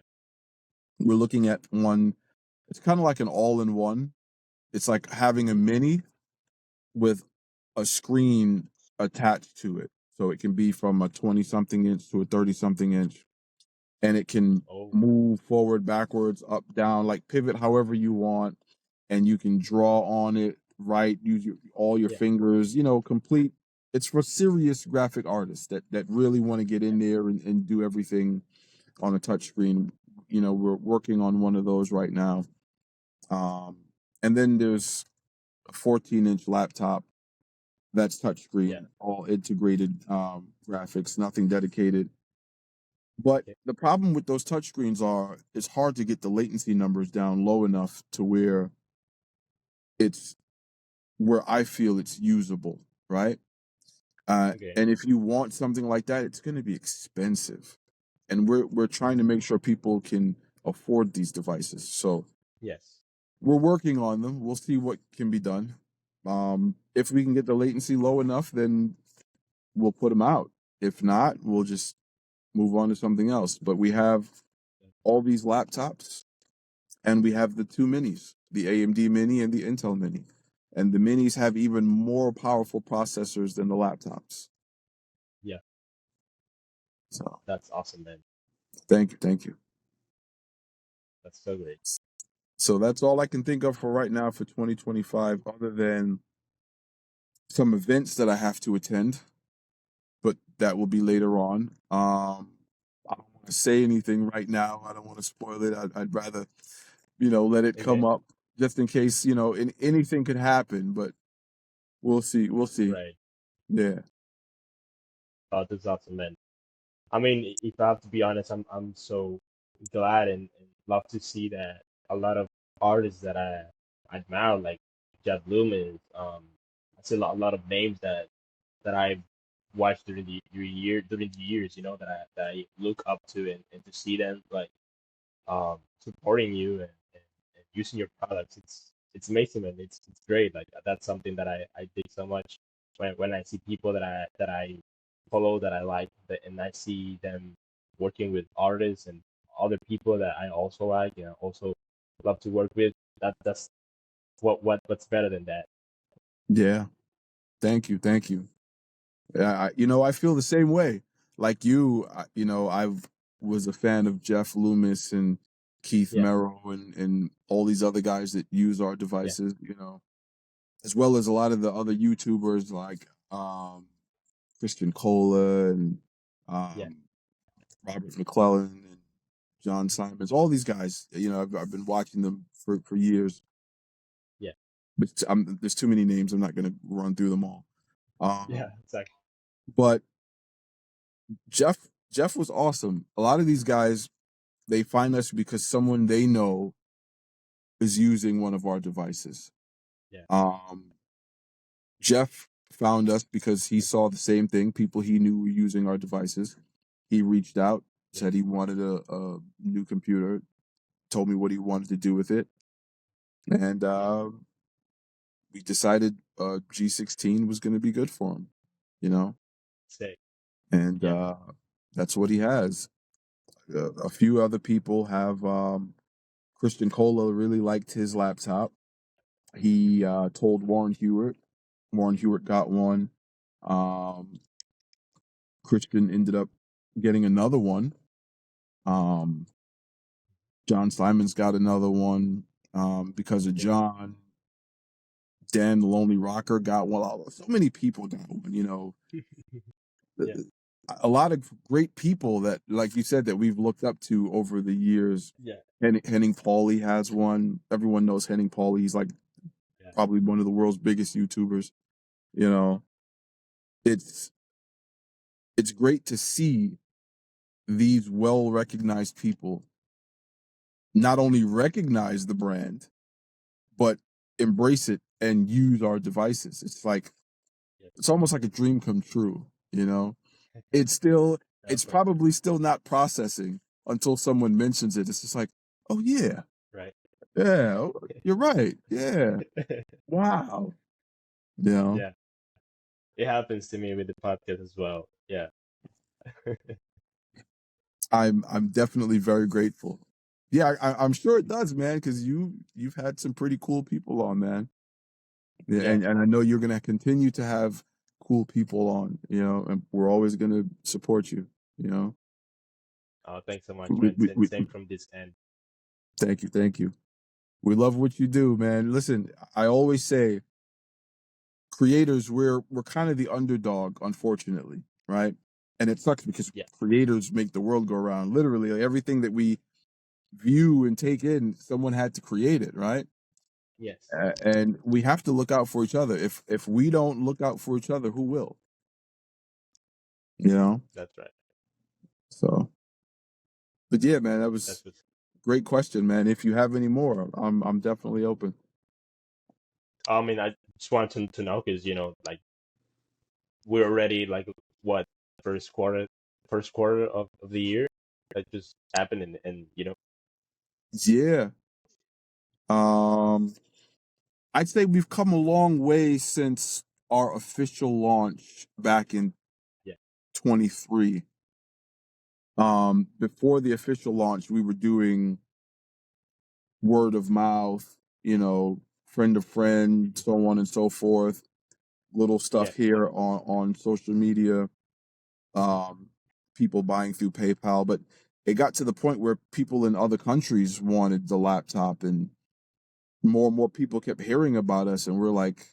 we're looking at one. It's kind of like an all-in-one. It's like having a mini with a screen attached to it. So it can be from a 20 something inch to a 30 something inch, and it can Oh, move forward, backwards, up, down, like pivot however you want, and you can draw on it, write, use all your yeah. fingers, complete. It's for serious graphic artists that really want to get in there and do everything on a touch screen. We're working on one of those right now. And then there's a 14-inch laptop that's touchscreen, Yeah. all integrated graphics, nothing dedicated. But Okay. the problem with those touchscreens it's hard to get the latency numbers down low enough to where I feel it's usable, right? Okay. And if you want something like that, it's going to be expensive, and we're trying to make sure people can afford these devices. So Yes. we're working on them. We'll see what can be done. If we can get the latency low enough, then we'll put them out. If not, we'll just move on to something else. But we have all these laptops, and we have the two minis, the AMD Mini and the Intel Mini. And the minis have even more powerful processors than the laptops. Yeah. So That's awesome, man. thank you. That's so great. So that's all I can think of for right now for 2025, other than some events that I have to attend, but that will be later on. I don't want to say anything right now. I don't want to spoil it. I'd rather, let it come Okay. up just in case, anything could happen, but we'll see. We'll see. Right. Yeah. Oh, that's awesome, man. I mean, if I have to be honest, I'm so glad and love to see that a lot of artists that I admire, like Jeff Loomis, I see a lot of names that I've watched during the years, that I look up to, and to see them like supporting you and using your products. It's amazing, man. It's great. Like that's something that I dig so much when I see people that I follow, that I like, and I see them working with artists and other people that I also like, also love to work with. That's what's better than that. Yeah. Thank you. Thank you. Yeah. I feel the same way. Like you, I was a fan of Jeff Loomis and Keith Yeah, Merrow and all these other guys that use our yeah, devices, as well as a lot of the other YouTubers like Christian Cola and yeah, um, Robert McClellan and John Simons. All these guys, I've been watching them for years. yeah, But there's too many names. I'm not going to run through them all. yeah. Exactly. But Jeff was awesome. A lot of these guys, they find us because someone they know is using one of our devices. Yeah, Um, Jeff found us because he saw the same thing. People he knew were using our devices. He reached out, yeah, said he wanted a new computer, told me what he wanted to do with it, and yeah. we decided G16 was going to be good for him, you know, Sick. and Yeah, that's what he has. A few other people have. Christian Cola really liked his laptop. He told Warren Hewitt. Warren Hewitt got one. Um, Christian ended up getting another one. Um, John Simons got another one because of yeah, John. Dan, the Lonely Rocker, got one. So many people got one. yeah, A lot of great people that, like you said, that we've looked up to over the years. yeah, Henning Pauly has one. Everyone knows Henning Pauly. He's like yeah. probably one of the world's biggest YouTubers. You know, it's it's great to see these well recognized people not only recognize the brand but embrace it and use our devices. Yeah. It's almost like a dream come true. It's still Of it's course. probably still not processing until someone mentions it. It's just like, oh yeah, Right. yeah, you're right, yeah, wow, you know. Yeah. it happens to me with the podcast as well. Yeah. I'm definitely very grateful. Yeah, I'm sure it does, man, because you've had some pretty cool people on, man. Yeah, Yeah. and I know you're gonna continue to have cool people on, and we're always gonna support you, you know. Oh, thanks so much, We, man. we, we, Same from this end. thank you. We love what you do, man. Listen, I always say, creators, we're kind of the underdog, unfortunately, right? And it sucks because Yeah. creators make the world go around. Literally, like, everything that we view and take in, someone had to create it, right? Yes. And we have to look out for each other. If we don't look out for each other, who will? You know. That's right. So, but yeah, man, that That's was what's. great question, man. If you have any more, I'm definitely open. I mean, I just wanted to know because like we're already like what first quarter of the year that just happened, and Yeah. I'd say we've come a long way since our official launch back in yeah 23. Before the official launch, we were doing word of mouth, friend to friend, mhm, so on and so forth. Little yeah stuff here on social media, um, people buying through PayPal, but it got to the point where people in other countries wanted the laptop, and more and more people kept hearing about us, and we're like,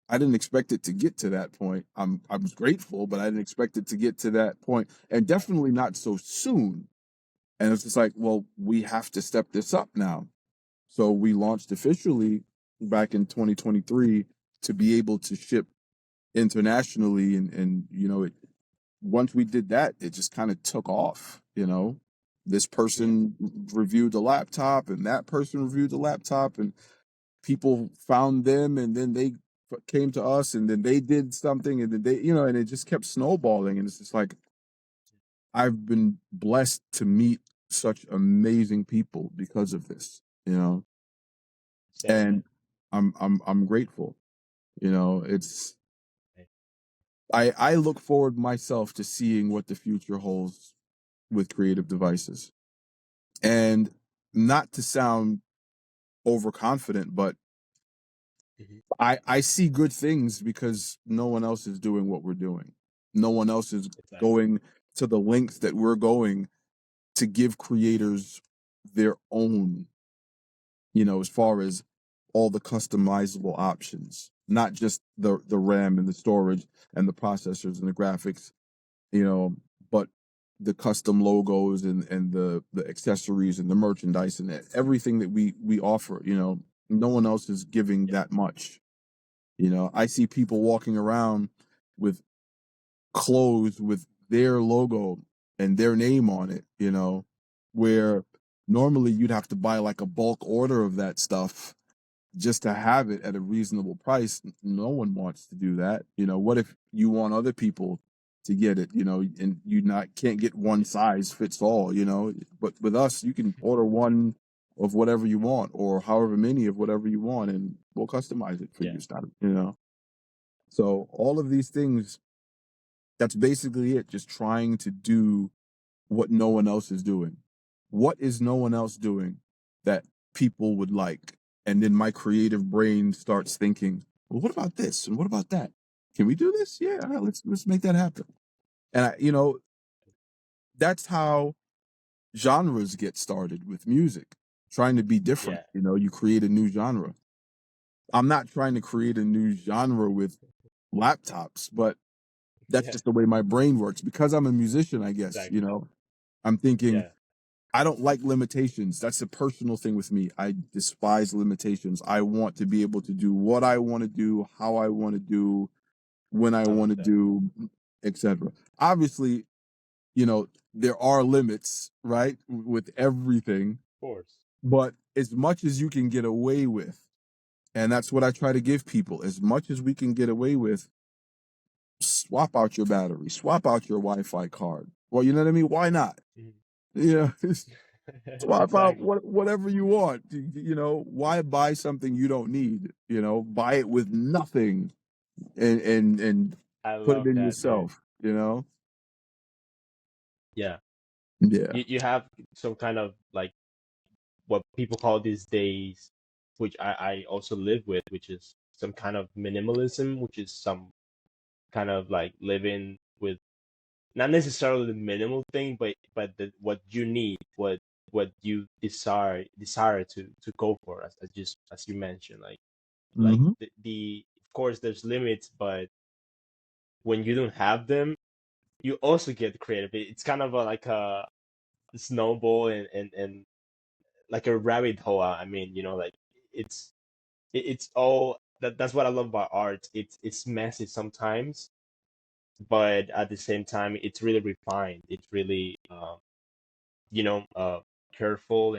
I didn't expect it to get to that point. I was grateful, but I didn't expect it to get to that point, and definitely not so soon. And it's just like, well, we have to step this up now. So we launched officially back in 2023 to be able to ship internationally, and once we did that, it just kind of took off. This yeah person reviewed the laptop, and that person reviewed the laptop, and people found them, and then they came to us, and then they did something, and then and it just kept snowballing. And it's just like, I've been blessed to meet such amazing people because of this, same man. and I'm grateful. It's I look forward myself to seeing what the future holds with Creative Devices. And not to sound overconfident, but Mhm, I see good things because no one else is doing what we're doing. No one else is exactly. going to the lengths that we're going to give creators their own, as far as all the customizable options, not just the RAM and the storage and the processors and the graphics, but the custom logos and the accessories and the merchandise and everything that we offer. No one else is giving Yeah that much. I see people walking around with clothes with their logo and their name on it, where normally you'd have to buy like a bulk order of that stuff just to have it at a reasonable price. No one wants to do that. What if you want other people to get it, and you not can't get one yeah size fits all, but with us, you can order one of whatever you want, or however many of whatever you want, and we'll customize it for yeah you. So all of these things, that's basically it. Just trying to do what no one else is doing. What is no one else doing that people would like? And then my creative brain starts thinking, well, what about this? And what about that? Can we do this? Yeah, all right, let's make that happen. And that's how genres get started with music. Trying to be different. yeah You create a new genre. I'm not trying to create a new genre with laptops, but that's yeah just the way my brain works. Because I'm a musician, I guess, exactly I'm thinking, yeah I don't like limitations. That's a personal thing with me. I despise limitations. I want to be able to do what I want to do, how I want to do, when I I want love to that. do, etc. Obviously, there are limits, right, with everything. Of course. But as much as you can get away with, and that's what I try to give people, as much as we can get away with, swap out your battery, swap out your Wi-Fi card. Well, you know what I mean? Why not? Mhm. Yeah. Swap out Exactly. whatever you want. Why buy something you don't need? Buy it with nothing, and I put it love in that, man. yourself, you know? Yeah. Yeah. You have some kind of like what people call these days, which I also live with, which is some kind of minimalism, which is some kind of like living with not necessarily the minimal thing, but what you need, what you desire to go for, as just as you mentioned, like Hmm. the of course there's limits, but when you don't have them, you also get creative. It's kind of like a snowball and like a rabbit hole. I mean, like it's it's all that's what I love about art. It's messy sometimes, but at the same time, it's really refined. It's really you know uh careful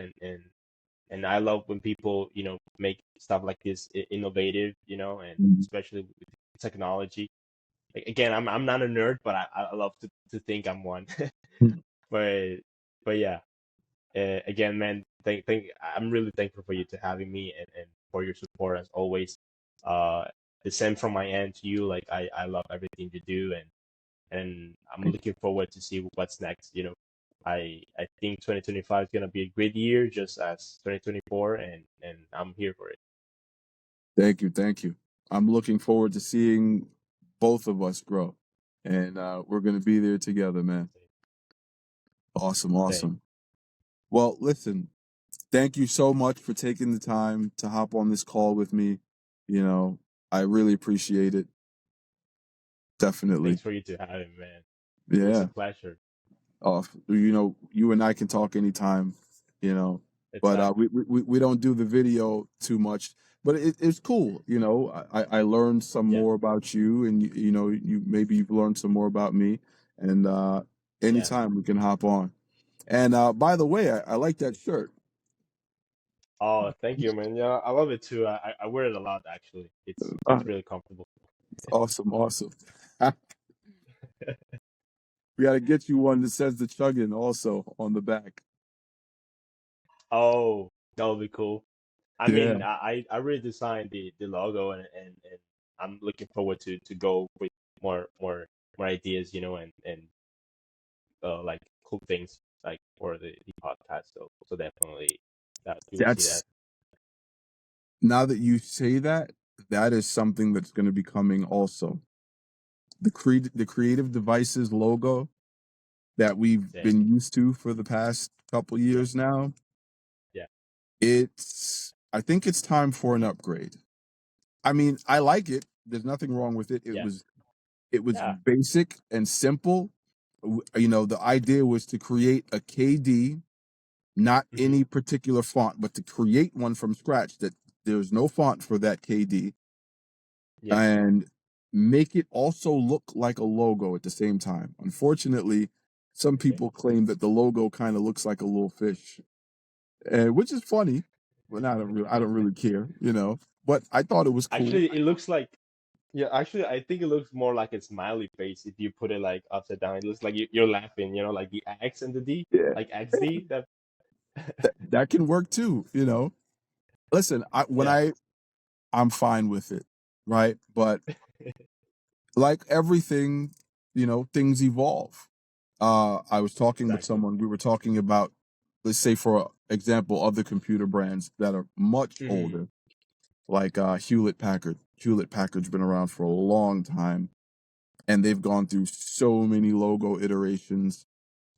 and I love when people make stuff like this innovative, and especially with technology. Like, again, I'm not a nerd, but I love to think I'm one. but but yeah, again, man, I'm really thankful for you to having me and for your support as always. Uh, the same from my end to you. Like I love everything you do, and I'm looking forward to see what's next. I think 2025 is gonna be a great year, just as 2024, and I'm here for it. Thank you. Thank you. I'm looking forward to seeing both of us grow. And we're going to be there together, man. Awesome. Same. Awesome. Well, listen, thank you so much for taking the time to hop on this call with me. You know, I really appreciate it. Definitely. Thanks for you to having me, man. It was a Yeah. pleasure. You and I can talk anytime, you know, but Exactly. we don't do the video too much, but it's cool. You know, I learned some Yeah. more about you, and maybe you've learned some more about me, and Yeah. anytime we can hop on. And by the way, I like that shirt. Oh, thank you, man. Yeah, I love it too. I wear it a lot actually. It's really comfortable. Awesome, awesome. We got to get you one that says the Chuggin also on the back. Oh, that would be cool. I Yeah, mean, I redesigned the logo and I'm looking forward to go with more ideas, and like cool things like for the podcast. So definitely that you will see that. that's now that you say that, that is something that's going to be coming also. The Creative Devices logo that we've Same. been used to for the past couple Yeah. years now, Yeah. I think it's time for an upgrade. I mean, I like it. There's nothing wrong with it. Yeah. It was Yeah. basic and simple. The idea was to create a KD, not Hmm. any particular font, but to create one from scratch that there's no font for that KD Yeah. and make it also look like a logo at the same time. Unfortunately, some Okay. people claim that the logo kind of looks like a little fish, which is funny, but I don't really care, you know. But I thought it was cool. Actually, it looks like yeah. Actually, I think it looks more like a smiley face if you put it like upside down. It looks like you're laughing. Like the X and the D, Yeah, like XD. That that can work too, you know. Listen, yeah. I'm fine with it, right? But like everything, things evolve. I was talking with Exactly. someone. We were talking about, let's say, for example, other computer brands that are much Hmm. older, like Hewlett Packard. Hewlett Packard's been around for a long time, and they've gone through so many logo iterations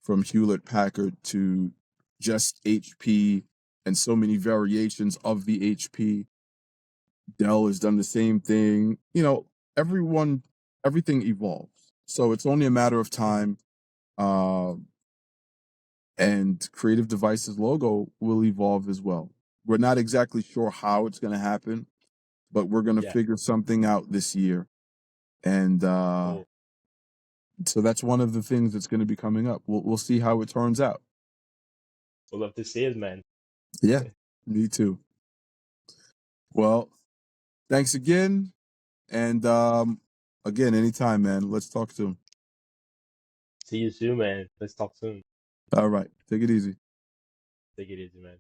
from Hewlett Packard to just HP, and so many variations of the HP. Dell has done the same thing. Everyone, everything evolves. So it's only a matter of Hmm. time. Uh, and Creative Devices logo will evolve as well. We're not exactly sure how it's going to happen, but we're going to Yeah. figure something out this year. And Cool. so that's one of the things that's going to be coming up. We'll see how it turns out. We'll love to see it, man. Yeah, me too. Well, thanks again. And again, anytime, man. Let's talk soon. See you soon, man. Let's talk soon. All right. Take it easy. Take it easy, man.